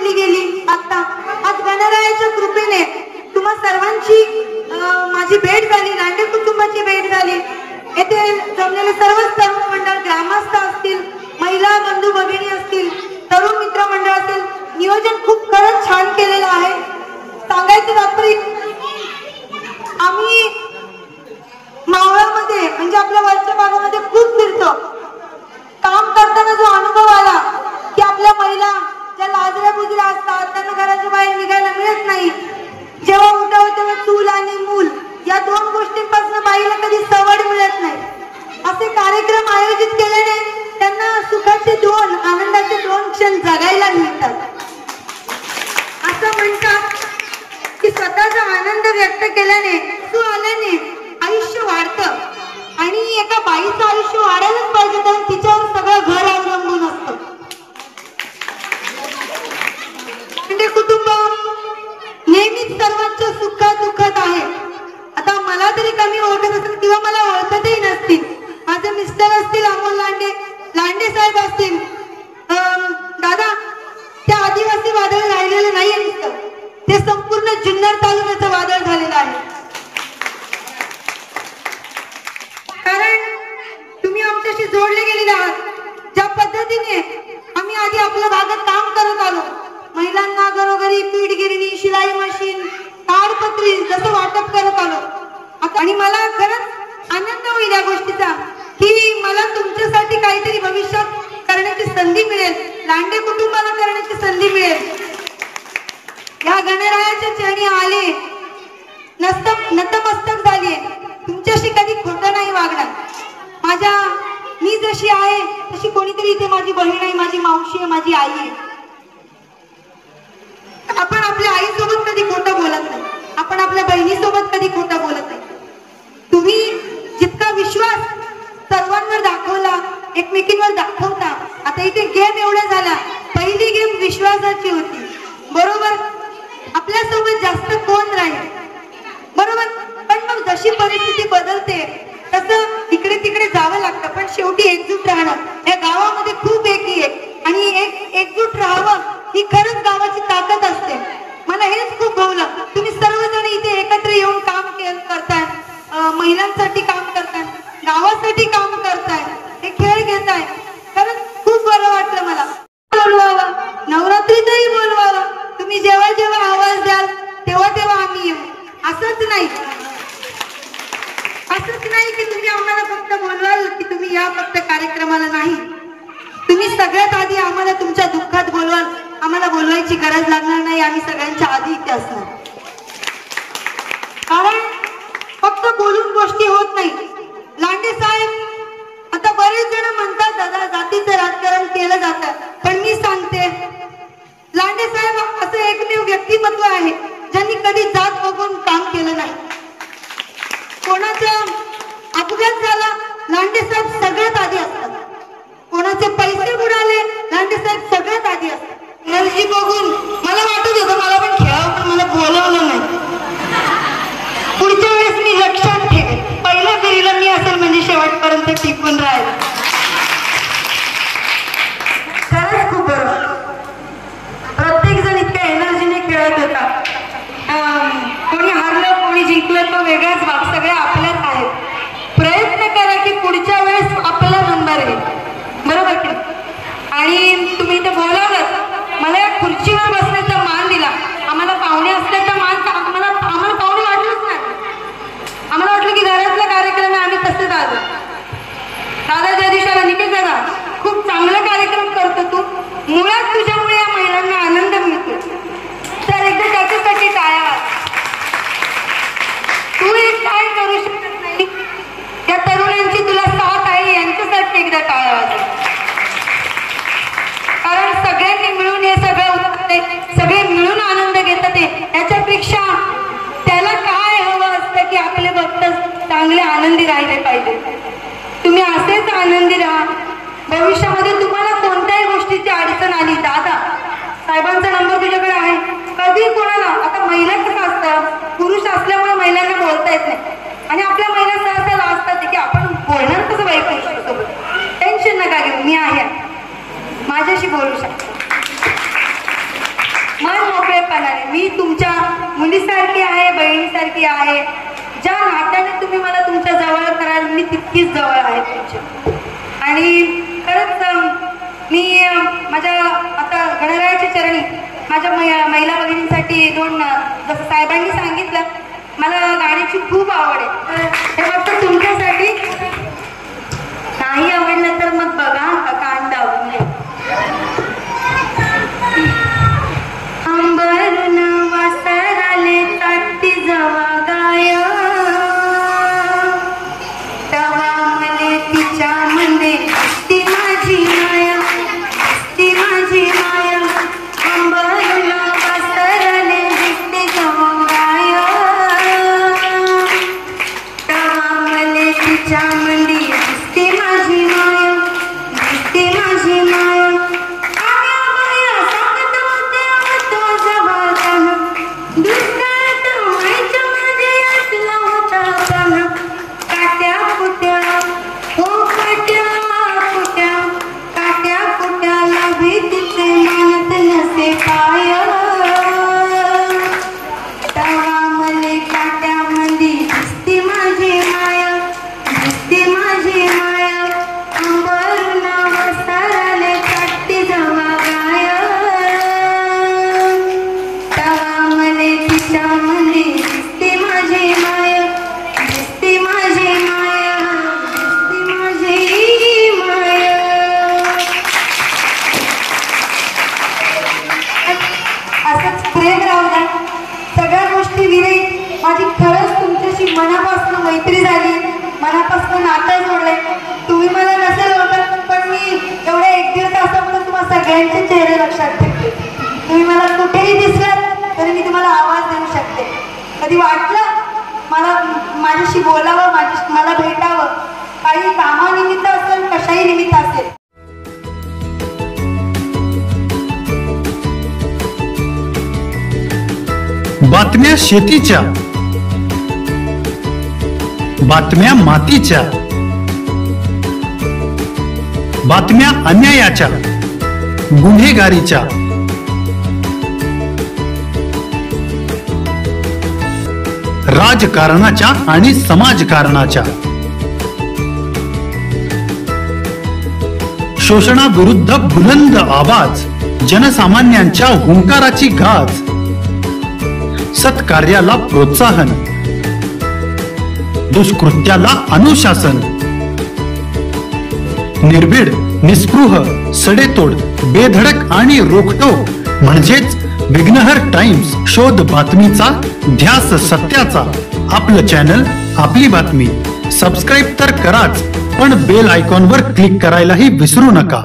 जोडली गेली. आता आज गणरायाच्या कृपेने तुम्हा सर्वांची माझी भेट झाली, लांडे कुटुंबाची भेट झाली. येथे जमलेले सर्वच तरुण मंडळ, ग्रामस्थ असतील, महिला बंधू भगिनी असतील, तरुण मित्र मंडळ असेल, नियोजन खूप खरंच छान केलेलं आहे. सांगायचं तात्पर्य, आम्ही मावळामध्ये म्हणजे आपल्या वरच्या भागामध्ये खूप फिरतो. काम करताना जो अनुभव आला की आपल्या महिला ज्या लाजऱ्या बुजऱ्या असतात त्यांना घराच्या बाहेर निघायला मिळत नाही. जेव्हा उठावं तेव्हा चूल आणि मूल या दोन गोष्टींपासून बाईला कधी सवड मिळत नाही. असे कार्यक्रम आयोजित केल्याने त्यांना सुखाचे दोन, आनंदाचे दोन क्षण जगायला मिळतात. असं म्हणतात की स्वतःचा आनंद व्यक्त केल्याने, तू आल्याने आयुष्य वाढतं. आणि एका बाईचं आयुष्य वाढायलाच पाहिजे, कारण तिच्यावर सगळं घर अवलंबून असतं. म्हणजे कुटुंब नेहमीच सर्वांच्या सुखात दुःखात आहे. आता मला तरी कमी ओळखत असेल किंवा मला ओळखतही नसतील, माझे मिस्टर असतील अमोल लांडे, लांडे साहेब असतील, दादा त्या आदिवासी वादळ राहिलेलं नाहीये नुसतं, ते संपूर्ण जुन्नर तालुक्याचं वादळ झालेलं आहे. कारण तुम्ही आमच्याशी जोडले गेलेले आहात. ज्या पद्धतीने आम्ही आधी आपल्या भागात काम करत आलो, महिलांना घरोघरी पीठ गिरणी, शिलाई मशीन, ताडपत्री जसं वाटप करत आलो. आणि मला खरंच आनंद होईल या गोष्टीचा की मला तुमच्यासाठी काहीतरी भविष्यात करण्याची संधी मिळेल, लांडे कुटुंबाला करण्याची संधी मिळेल. या गणरायाच्या चरणी आले, नतमस्तक झाले. तुमच्याशी कधी खोटं नाही वागणार. मी जशी आहे तशी कोणीतरी इथे माझी बहीण आहे, माझी मावशी आहे, माझी आई आहे. आपण आपल्या आईसोबत कधी खोटं बोलत नाही, आपण आपल्या बहिणीसोबत कधी खोटं बोलत नाही. तुम्ही जितका विश्वास सर्वांवर दाखवला, एकमेकींवर दाखवता. आता इथे गेम एवढ्या झाल्या, पहिली गेम विश्वासाची होती, बरोबर. आपल्यासोबत जास्त कोण राहील, बरोबर. पण मग जशी परिस्थिती बदलते तसं इकडे तिकडे जावं लागतं, पण शेवटी एकजूट राहणं. या गावामध्ये खूप एकी आहे आणि एकजूट राहावं ही खरंच गावाची ताकद असते. मला हेच खूप भावलं, तुम्ही सर्वजण इथे एकत्र येऊन काम करताय, महिलांसाठी काम करताय, गावासाठी काम करताय, हे खेळ घेताय. खरंच खूप बरं वाटलं मला. बोलवावं, नवरात्रीतही बोलवावं. तुम्ही जेव्हा जेव्हा आवाज द्याल तेव्हा तेव्हा आम्ही येऊ. असंच नाही की तुम्ही आम्हाला फक्त बोलवाल की तुम्ही या फक्त कार्यक्रमाला. नाही, तुम्ही सगळ्यात आधी आम्हाला तुमच्या दुःखात बोलवाल. आम्हाला बोलवायची गरज लागणार नाही, आम्ही सगळ्यांच्या आधी इथे असणार. कारण फक्त बोलून गोष्टी होत नाही. लांडे साहेब, आता बरेच जण म्हणतात दादा जातीचं राजकारण केलं जातं, पण मी सांगते लांडे साहेब असं एकमेव व्यक्तिमत्व आहे ज्यांनी कधी जात बघून काम केलं नाही. कोणाचा अपघात झाला, लांडे साहेब सगळ्यात आधी असतात. कोणाचे पैसे बुडाले, लांडे साहेब सगळ्यात आधी असतात. एनर्जी बघून मला वाटत होतं मला पण खेळावं, पण मला बोलवलं नाही. पुढच्या वेळेस मी लक्षात ठेवेल, पहिल्या फेरीला मी असेल म्हणजे शेवटपर्यंत टिकून राहील. खरंच खूप बरं, प्रत्येक जण इतक्या एनर्जीने खेळत होता. कोणी हारलं कोणी जिंकलं तो वेगळाच भाग, सगळे आपल्याच आहेत. प्रयत्न करा की पुढच्या वेळेस आपला नंबर आहे, बरोबर की. आणि तुम्ही इथे बोलावलं, मला या खुर्चीवर बसण्याचा मान दिला. आम्हाला पाहुणे असल्याचा मान आम्हाला पाहुणे वाटलंच नाही. आम्हाला वाटलं की घरातला कार्यक्रम आहे, आम्ही तसंच आलो. दादा ज्या दिवशी आला, निकेश दादा खूप चांगला कार्यक्रम करतो तू, मुळात तुझ्यामुळे या महिलांना आनंद मिळतो. तर एकदा त्याच्यासाठी टाळ्या वाज. तू एक काय करू शकत नाही, या तरुणांची तुला साथ आहे, यांच्यासाठी एकदा टाळ्या वाज. कारण सगळ्यांनी मिळून हे सगळं उतरते, सगळे मिळून आनंद घेतात. याच्यापेक्षा त्याला काय हवं असतं की आपले भक्त चांगले आनंदी राहिले पाहिजे. तुम्ही असेच आनंदी राहा. भविष्यामध्ये तुम्हाला कोणत्याही गोष्टीची अडचण आली, दादा साहेबांचा नंबर तुझ्याकडे आहे. कधी कोणाला, आता महिला कसं असतं, पुरुष असल्यामुळे महिलांना बोलता येत नाही आणि आपल्या महिला सहसा असतात की आपण बोलणार कसं बाई पुरुषासोबत. टेन्शन नका घेऊ, मी आहे, माझ्याशी बोलू शकतो. करणार आहे. मी तुमच्या मुलीसारखी आहे, बहिणीसारखी आहे. ज्या नात्याने तुम्ही मला तुमच्या जवळ कराल मी तितकीच जवळ आहे तुमच्या. आणि खरंच मी माझ्या आता गणरायाच्या चरणी माझ्या महिला भगिनींसाठी दोन, जसं साहेबांनी सांगितलं, मला गाण्याची खूप आवड आहे. हे फक्त तुमच्यासाठी. नाही आवडलं तर मग बघा कान दाबून घ्या. अंबरून वासराले ताटी जवा गाय, तवा मले तिच्या मध्ये ती माझी माया, ती माझी माया. अंबरून वासराले दिसते जवा गाय, तवा मले तिच्या मध्ये दिसते माझी माया, दिसते माझी माया. माझी खरंच तुमच्याशी मनापासून मैत्री झाली, मनापासून नातं जोडलंय. तुम्ही मला नसेल ओळखत, पण मी एवढ्या 1-1.5 तासामध्ये तुम्हाला सगळ्यांचे चेहरे लक्षात ठेवते. तुम्ही मला कुठेही दिसलात तरी मी तुम्हाला आवाज देऊ शकते. कधी वाटलं मला माझ्याशी बोलावं, मला भेटावं, काही कामानिमित्त असेल, कशाही निमित्त असेल. बातम्या शेतीच्या, बातम्या मातीच्या, बातम्या अन्यायाच्या, गुन्हेगारीच्या, राजकारणाच्या आणि समाजकारणाच्या, शोषणाविरुद्ध बुलंद आवाज, जनसामान्यांच्या हुंकाराची गाज, सत्कार्याला प्रोत्साहन, दुष्कृत्याला अनुशासन, निर्भीड, निस्पृह, सडेतोड, बेधडक आणि रोखटोक म्हणजेच विघ्नहर टाइम्स. शोध बातमीचा, ध्यास सत्याचा. आपलं चॅनल, आपली बातमी. सबस्क्राईब तर कराच, पण बेल आयकॉनवर क्लिक करायलाही विसरू नका.